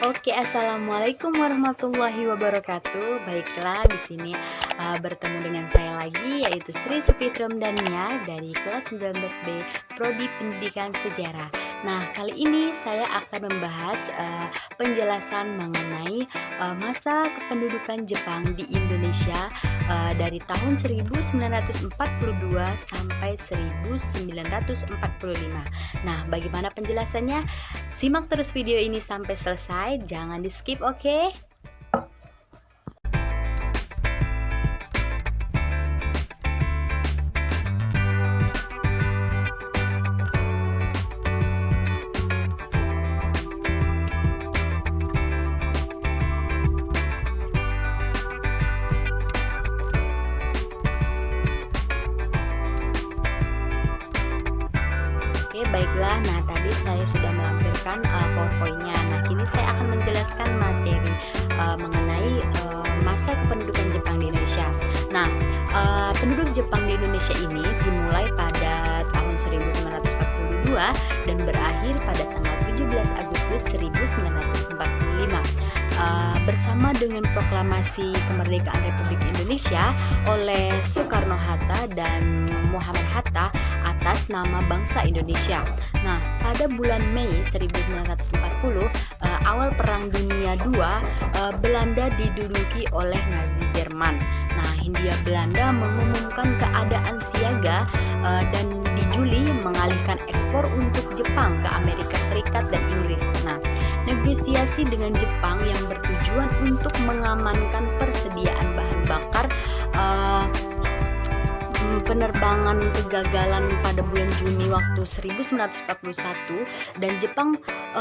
Oke, assalamualaikum warahmatullahi wabarakatuh. Baiklah, di sini bertemu dengan saya lagi, yaitu Sri Supitrom Dania dari kelas 19B Prodi Pendidikan Sejarah. Nah, kali ini saya akan membahas penjelasan mengenai masa kependudukan Jepang di Indonesia dari tahun 1942 sampai 1945. Nah, bagaimana penjelasannya? Simak terus video ini sampai selesai, jangan di-skip, oke? Oke, baiklah. Nah, tadi saya sudah melampirkan PowerPoint-nya. Nah, kini saya akan menjelaskan materi mengenai masa kependudukan Jepang di Indonesia. Nah, penduduk Jepang di Indonesia ini dimulai pada tahun 1942 dan berakhir pada tanggal 17 Agustus 1945. Bersama dengan proklamasi kemerdekaan Republik Indonesia oleh Soekarno-Hatta dan Muhammad Hatta atas nama bangsa Indonesia. Nah, pada bulan Mei 1940, awal Perang Dunia II, Belanda diduduki oleh Nazi Jerman. Nah, Hindia Belanda mengumumkan keadaan siaga dan di Juli mengalihkan ekspor untuk Jepang ke Amerika Serikat dan Inggris. Nah, negosiasi dengan Jepang yang bertujuan untuk mengamankan persediaan bahan bakar penerbangan kegagalan pada bulan Juni waktu 1941 dan Jepang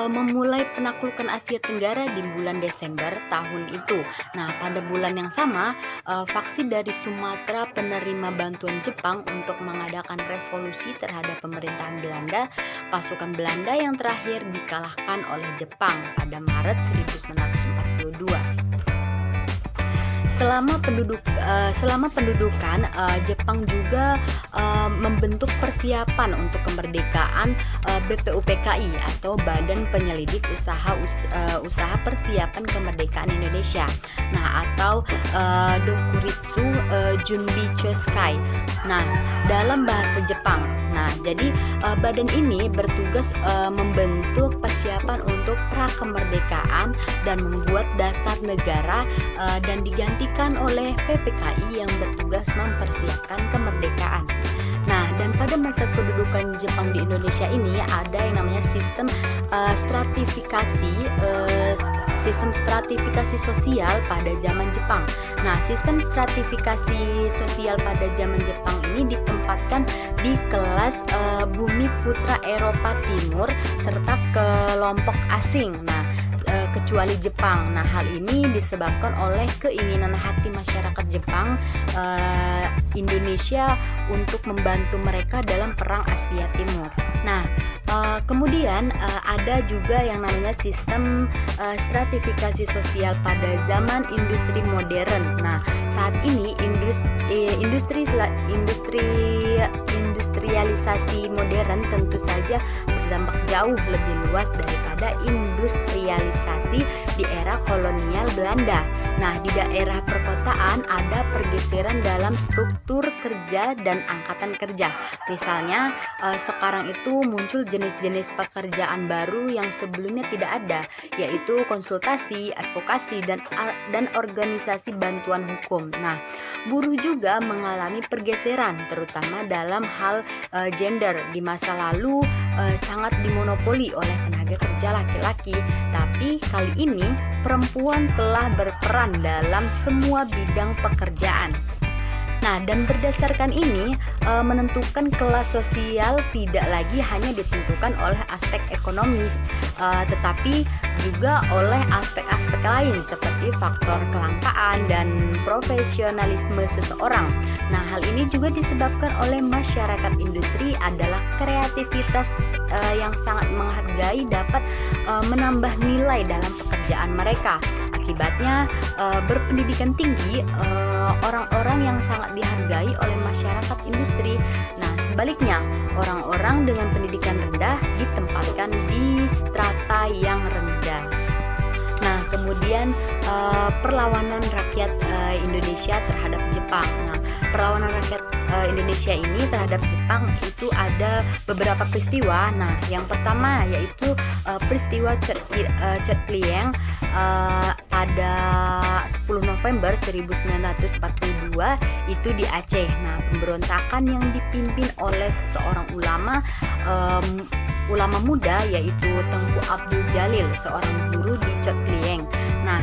memulai penaklukan Asia Tenggara di bulan Desember tahun itu. Nah, pada bulan yang sama, faksi dari Sumatera penerima bantuan Jepang untuk mengadakan revolusi terhadap pemerintahan Belanda. Pasukan Belanda yang terakhir dikalahkan oleh Jepang pada Maret 1942. Selama pendudukan, Jepang juga membentuk persiapan untuk kemerdekaan BPUPKI atau Badan Penyelidik Usaha Persiapan Kemerdekaan Indonesia. Nah, atau Dokuritsu Junbi Choskai. Nah, dalam bahasa Jepang. Nah, jadi badan ini bertugas membentuk persiapan untuk prakemerdekaan dan membuat dasar negara dan digantikan oleh PPKI yang bertugas mempersiapkan kemerdekaan. Nah, dan pada masa kedudukan Jepang di Indonesia ini ada yang namanya sistem stratifikasi sosial pada zaman Jepang. Nah, sistem stratifikasi sosial pada zaman Jepang ini ditempatkan di kelas Bumi Putra Eropa Timur serta kelompok asing. Nah, kecuali Jepang. Nah, hal ini disebabkan oleh keinginan hati masyarakat Jepang Indonesia untuk membantu mereka dalam perang Asia Timur. Nah, kemudian ada juga yang namanya sistem stratifikasi sosial pada zaman industri modern. Nah, saat ini industrialisasi modern tentu saja berdampak jauh lebih luas daripada industrialisasi di era kolonial Belanda. Nah, di daerah perkotaan ada pergeseran dalam struktur kerja dan angkatan kerja. Misalnya, sekarang itu muncul jenis-jenis pekerjaan baru yang sebelumnya tidak ada, yaitu konsultasi, advokasi, dan organisasi bantuan hukum. Nah, buruh juga mengalami pergeseran, terutama dalam hal gender. Di masa lalu sangat dimonopoli oleh tenaga kerja laki-laki, tapi kali ini perempuan telah berperan dalam semua bidang pekerjaan. Nah, dan berdasarkan ini menentukan kelas sosial tidak lagi hanya ditentukan oleh aspek ekonomi, tetapi juga oleh aspek-aspek lain seperti faktor kelangkaan dan profesionalisme seseorang. Nah, hal ini juga disebabkan oleh masyarakat industri adalah kreativitas yang sangat menghargai dapat menambah nilai dalam pekerjaan mereka. Akibatnya berpendidikan tinggi orang-orang yang sangat dihargai oleh masyarakat industri. Nah, sebaliknya orang-orang dengan pendidikan rendah ditempatkan di strata yang rendah. kemudian perlawanan rakyat Indonesia terhadap Jepang. Nah, perlawanan rakyat Indonesia ini terhadap Jepang itu ada beberapa peristiwa. Nah, yang pertama yaitu peristiwa Cetlieng pada 10 November 1942 itu di Aceh. Nah, pemberontakan yang dipimpin oleh seorang ulama muda yaitu Tengku Abdul Jalil, seorang guru di Cetlieng. Nah,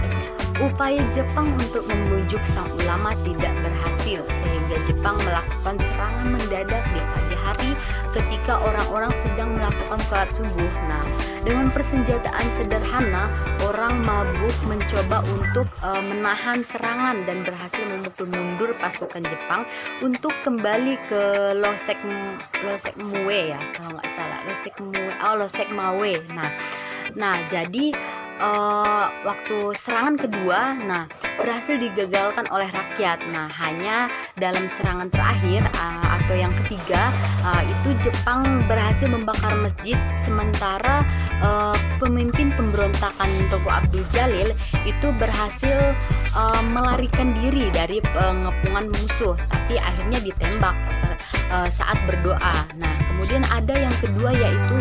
upaya Jepang untuk membujuk sang ulama tidak berhasil sehingga Jepang melakukan serangan mendadak di pagi hari ketika orang-orang sedang melakukan sholat subuh. Nah, dengan persenjataan sederhana, orang mabuk mencoba untuk menahan serangan dan berhasil memukul mundur pasukan Jepang untuk kembali ke Losek Mue ya, kalau nggak salah, Losek Mawe. Nah, jadi waktu serangan kedua, berhasil digagalkan oleh rakyat. Nah, hanya dalam serangan terakhir atau yang ketiga itu Jepang berhasil membakar masjid, sementara pemimpin pemberontakan Tengku Abdul Jalil itu berhasil melarikan diri dari pengepungan musuh, tapi akhirnya ditembak saat berdoa. Nah, kemudian ada yang kedua yaitu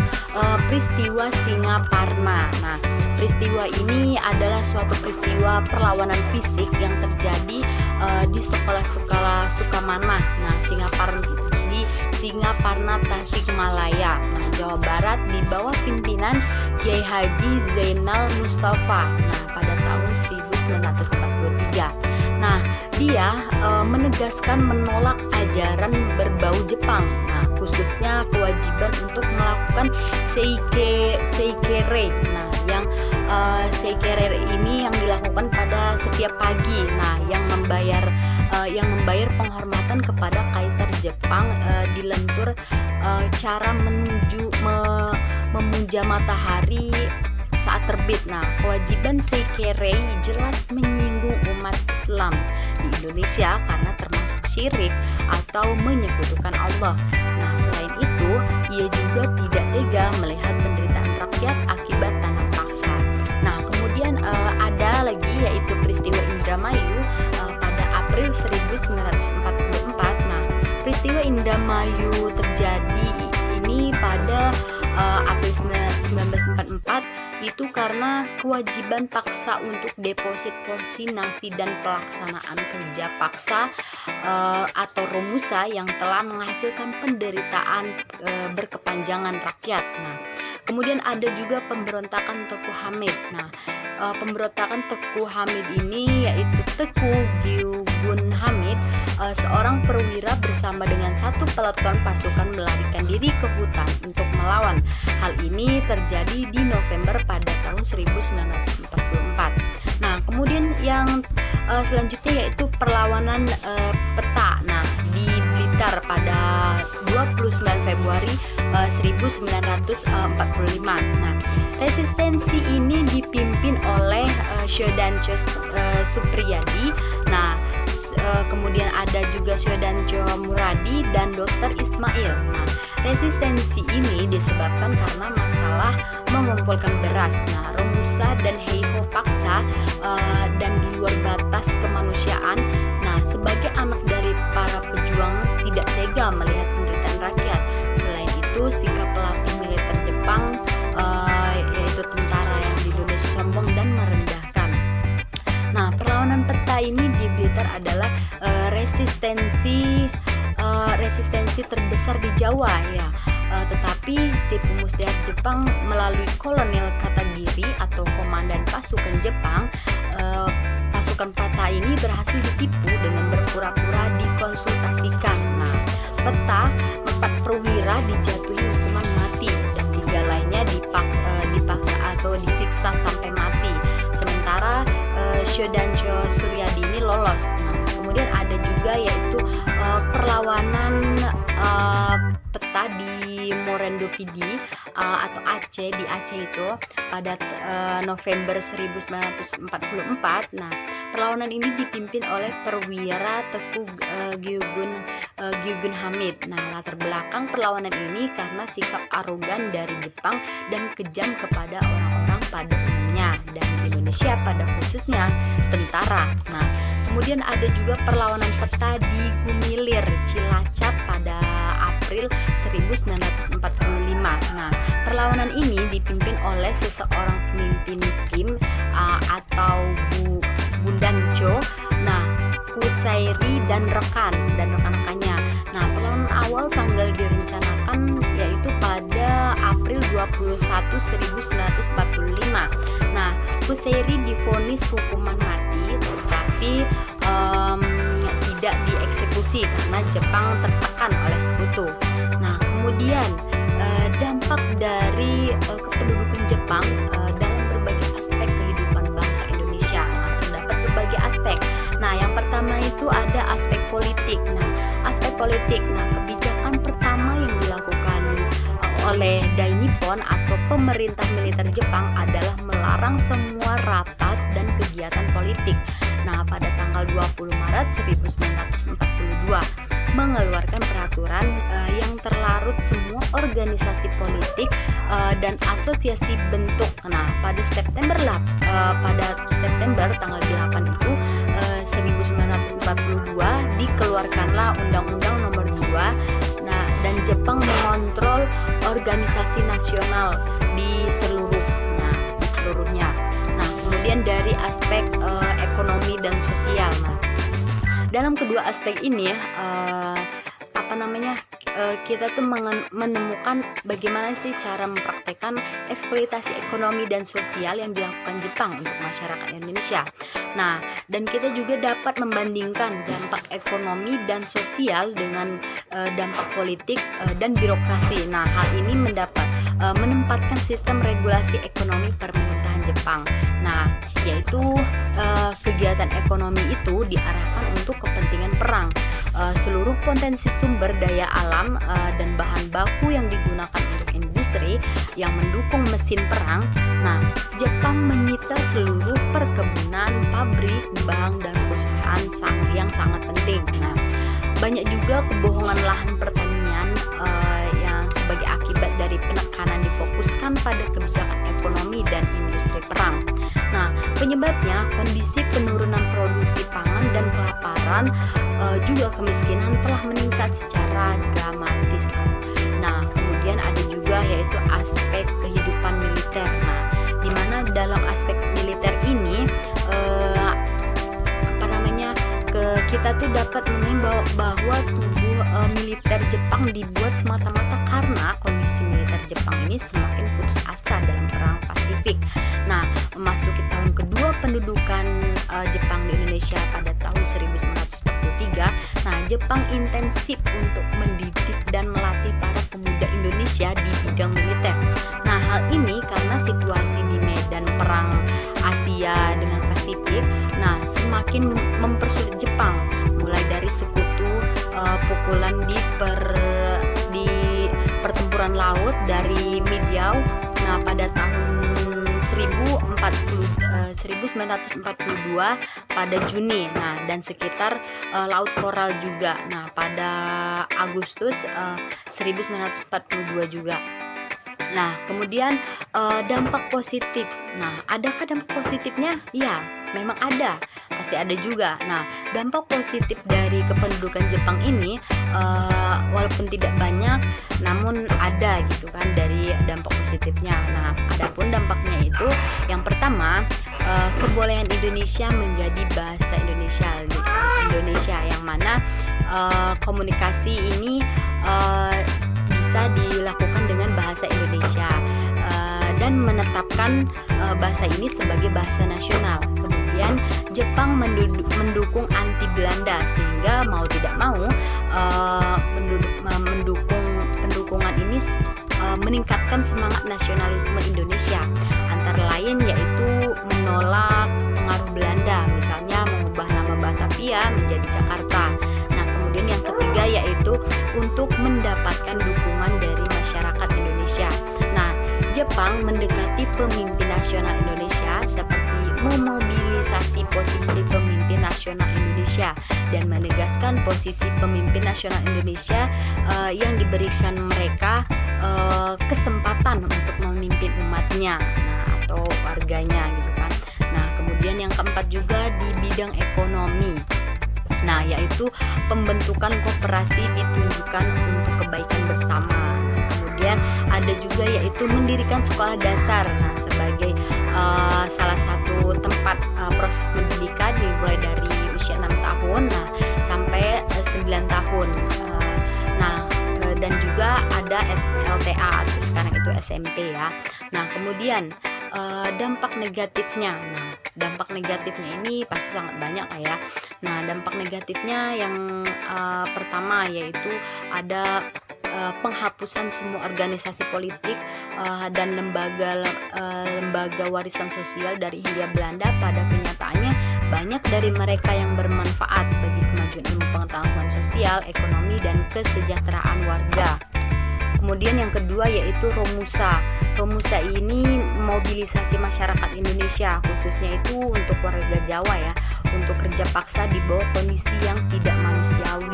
peristiwa Singaparna. Nah, peristiwa ini adalah suatu peristiwa perlawanan fisik yang terjadi di sekolah Sukamana. Nah, Singaparna Tasikmalaya, Jawa Barat, di bawah pimpinan Kiai Haji Zainal Mustafa. Nah, pada tahun 1943. Nah, dia menegaskan menolak ajaran berbau Jepang. Nah, khususnya kewajiban untuk melakukan seikere. Nah, yang seikere ini yang dilakukan pada setiap pagi. Nah, yang membayar penghormatan kepada Kaisar Jepang di lentur cara memuja matahari saat terbit. Nah, kewajiban seikere jelas menyinggung umat Islam di Indonesia karena termasuk syirik atau menyekutukan Allah. Nah, selain itu, ia juga tidak tega melihat penderitaan rakyat akibat tanam paksa. Nah, kemudian ada lagi yaitu peristiwa Indramayu pada April 1944. Nah, peristiwa Indramayu terjadi ini pada April 1944 itu karena kewajiban paksa untuk deposit porsi nasi dan pelaksanaan kerja paksa atau romusa yang telah menghasilkan penderitaan berkepanjangan rakyat. Nah, kemudian ada juga pemberontakan Teku Hamid. Nah, pemberontakan Teku Hamid ini yaitu Teku Gyugun Hamid, seorang perwira bersama dengan satu peleton pasukan melarikan diri ke hutan untuk melawan. Hal ini terjadi di November pada tahun 1944. Nah, kemudian yang selanjutnya yaitu perlawanan peta. Nah, di Blitar pada 29 Februari 1945. Nah, resistensi ini dipimpin oleh Shodancho Supriyadi. Nah, kemudian ada juga Shodancho Muradi dan Dr. Ismail. Nah, resistensi ini disebabkan karena masalah mengumpulkan beras, romusa dan heiho paksa dan di luar batas kemanusiaan. Nah, sebagai anak dari para pejuang tidak tega melihat penderitaan rakyat. Selain itu, sikap pelatih militer Jepang yaitu tentara yang di Indonesia sombong dan merendahkan. Nah, perlawanan peta ini di Blitar adalah resistensi terbesar di Jawa ya. Tetapi tipu muslihat Jepang melalui Kolonel Katagiri atau komandan pasukan Jepang, pasukan peta ini berhasil ditipu dengan berpura-pura dikonsultasikan. Nah, peta 4 perwira dijatuhi hukuman mati dan 3 lainnya dipaksa atau disiksa sampai mati. Sementara Shodancho Suryadi ini lolos. Nah, kemudian ada juga yaitu perlawanan peta di Morendopidi atau Aceh, di Aceh itu pada November 1944. Nah, perlawanan ini dipimpin oleh perwira Teku Gyugun Hamid. Nah, latar belakang perlawanan ini karena sikap arogan dari Jepang dan kejam kepada orang-orang pada umumnya dan Indonesia. Indonesia, pada khususnya tentara. Nah, kemudian ada juga perlawanan peta di Gumilir, Cilacap pada April 1945. Nah, perlawanan ini dipimpin oleh seseorang pemimpin tim atau Bundanco, Kusairi dan rekan-rekannya. Nah, perlawanan awal tanggal direncanakan yaitu pada April 21, 1945. Nah, Kusairi divonis hukuman mati, tetapi tidak dieksekusi karena Jepang tertekan oleh sekutu. Nah, kemudian dampak dari kependudukan Jepang dalam berbagai aspek kehidupan bangsa Indonesia. Nah, terdapat berbagai aspek. Nah, yang pertama itu ada aspek politik. Kebijakan pertama yang dilakukan oleh Dai Nippon atau pemerintah militer Jepang adalah melarang semua rapat dan kegiatan politik. Nah, pada tanggal 20 Maret 1942 mengeluarkan peraturan yang terlarut semua organisasi politik dan asosiasi bentuk. Nah, pada September tanggal 8 itu 1942 dikeluarkanlah Undang-Undang Nomor 2. Nah, dan Jepang mengontrol organisasi nasional di seluruhnya. Nah, kemudian dari aspek ekonomi dan sosial. Nah, dalam kedua aspek ini kita tuh menemukan bagaimana sih cara mempraktekkan eksploitasi ekonomi dan sosial yang dilakukan Jepang untuk masyarakat Indonesia. Nah, dan kita juga dapat membandingkan dampak ekonomi dan sosial dengan dampak politik dan birokrasi. Nah, hal ini menempatkan sistem regulasi ekonomi pemerintahan Jepang. Nah, yaitu kegiatan ekonomi itu diarahkan untuk kepentingan perang. Seluruh potensi sumber daya alam dan bahan baku yang digunakan untuk industri yang mendukung mesin perang. Nah, Jepang menyita seluruh perkebunan, pabrik, bank, dan perusahaan yang sangat penting. Nah, banyak juga kebohongan lahan pertanian yang sebagai akibat dari penekanan difokuskan pada kebijakan ekonomi dan industri perang. Nah, penyebabnya kondisi penurunan produksi pangan dan kelaparan, juga kemiskinan telah meningkat secara dramatis. Nah, kemudian ada juga yaitu aspek kehidupan militer. Nah, di mana dalam aspek militer ini kita tuh dapat mengimbau bahwa tubuh militer Jepang dibuat semata-mata karena kondisi militer Jepang ini semakin putus asa dalam perang Pasifik. Nah, memasuki tahun kedua pendudukan Jepang di Indonesia pada tahun 1943, nah Jepang intensif untuk mendidik dan melatih para pemuda Indonesia di bidang militer. Nah, hal ini karena situasi di medan perang Asia dengan Pasifik, nah semakin mempersulit Jepang, mulai dari sekutu, pukulan di pertempuran laut dari Midyao. Nah, pada tahun 1942 pada Juni. Nah, dan sekitar Laut Koral juga. Nah, pada Agustus 1942 juga. Nah, kemudian dampak positif. Nah, adakah dampak positifnya? Ya, memang ada, pasti ada juga. Nah, dampak positif dari kependudukan Jepang ini walaupun tidak banyak, namun ada gitu kan dari dampak positifnya. Nah, adapun dampaknya itu yang pertama, kebolehan Indonesia menjadi bahasa Indonesia yang mana komunikasi ini bisa dilakukan dengan bahasa Indonesia dan menetapkan bahasa ini sebagai bahasa nasional. Kemudian Jepang mendukung anti Belanda sehingga mau tidak mau pendukungan ini meningkatkan semangat nasionalisme Indonesia, antara lain yaitu menolak pengaruh Belanda, misalnya mengubah nama Batavia menjadi Jakarta. Nah, kemudian yang ketiga yaitu untuk mendapatkan dukungan dari masyarakat Indonesia. Nah, Jepang mendekati pemimpin nasional Indonesia seperti memobilisasi posisi pemimpin nasional Indonesia dan menegaskan posisi pemimpin nasional Indonesia yang diberikan mereka kesempatan untuk memimpin umatnya, nah, atau warganya gitu kan. Nah, keempat juga di bidang ekonomi. Nah, yaitu pembentukan koperasi ditunjukkan untuk kebaikan bersama. Nah, kemudian ada juga yaitu mendirikan sekolah dasar. Nah, sebagai salah satu tempat proses pendidikan dimulai dari usia 6 tahun sampai 9 tahun. Dan juga ada SLTA atau sekarang itu SMP ya. Nah, kemudian dampak negatifnya. Nah, dampak negatifnya ini pasti sangat banyak ya. Nah, dampak negatifnya yang pertama yaitu ada penghapusan semua organisasi politik dan lembaga warisan sosial dari Hindia Belanda. Pada kenyataannya banyak dari mereka yang bermanfaat bagi kemajuan ilmu pengetahuan sosial, ekonomi, dan kesejahteraan warga. Kemudian yang kedua yaitu Romusa. Romusa ini mobilisasi masyarakat Indonesia, khususnya itu untuk warga Jawa ya, untuk kerja paksa di bawah kondisi yang tidak manusiawi.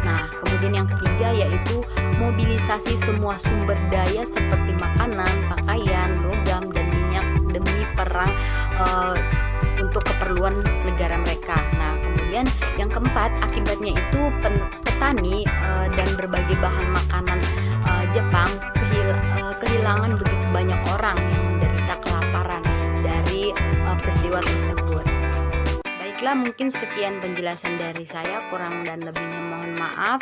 Nah, kemudian yang ketiga yaitu mobilisasi semua sumber daya seperti makanan, pakaian, logam, dan minyak demi perang untuk keperluan negara mereka. Nah, kemudian yang keempat akibatnya itu petani dan berbagai bahan makanan Jepang kehilangan begitu banyak orang yang menderita kelaparan dari peristiwa tersebut. Baiklah, mungkin sekian penjelasan dari saya, kurang dan lebihnya mohon maaf.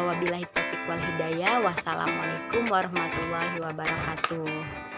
Wabillahi taufiq wal hidayah. Wassalamualaikum warahmatullahi wabarakatuh.